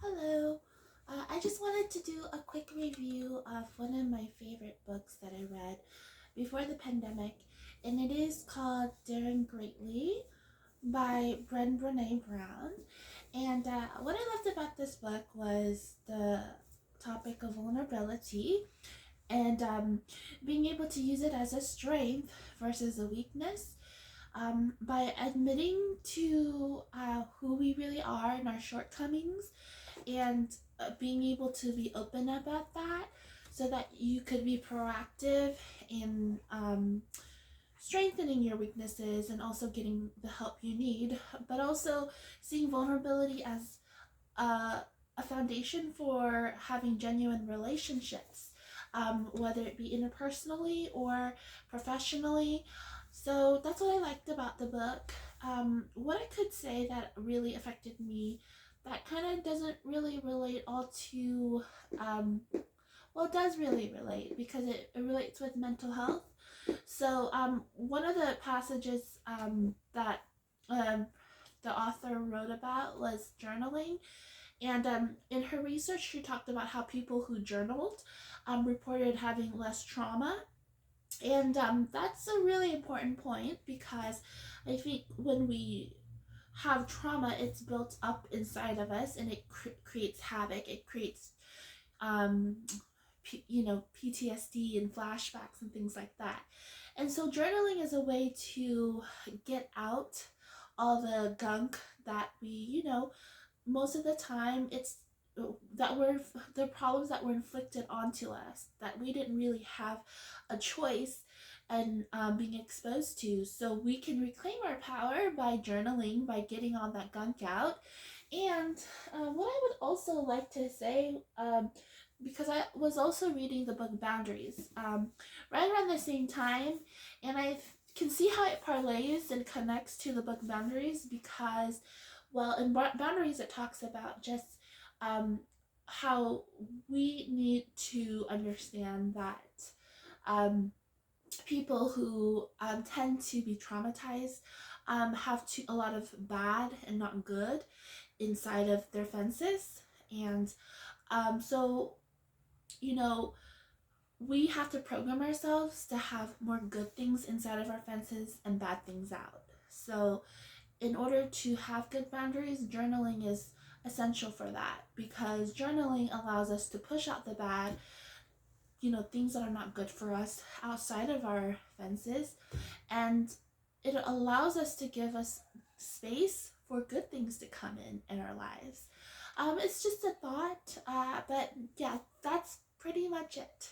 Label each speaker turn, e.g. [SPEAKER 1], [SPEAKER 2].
[SPEAKER 1] Hello. I just wanted to do a quick review of one of my favorite books that I read before the pandemic, and it is called Daring Greatly by Brené Brown. And what I loved about this book was the topic of vulnerability and being able to use it as a strength versus a weakness. By admitting to who we really are and our shortcomings, and being able to be open about that so that you could be proactive in strengthening your weaknesses and also getting the help you need, but also seeing vulnerability as a foundation for having genuine relationships, whether it be interpersonally or professionally. So that's what I liked about the book. What I could say that really affected me that kind of doesn't really relate all to, well, it does really relate because it relates with mental health. So, one of the passages that um, the author wrote about was journaling. And in her research, she talked about how people who journaled reported having less trauma. And that's a really important point because I think when we have trauma, it's built up inside of us and it creates havoc. It creates, um, PTSD and flashbacks and things like that. And so journaling is a way to get out all the gunk that most of the time it's that we're the problems that were inflicted onto us that we didn't really have a choice and being exposed to. So we can reclaim our power by journaling, by getting all that gunk out. And what I would also like to say, because I was also reading the book Boundaries right around the same time, and I can see how it parlays and connects to the book Boundaries because, well, in Boundaries it talks about just um, how we need to understand that um, people who tend to be traumatized have a lot of bad and not good inside of their fences. And so, you know, we have to program ourselves to have more good things inside of our fences and bad things out. So, in order to have good boundaries, journaling is essential for that because journaling allows us to push out the bad, things that are not good for us outside of our fences, and it allows us to give us space for good things to come in our lives. It's just a thought, but yeah, that's pretty much it.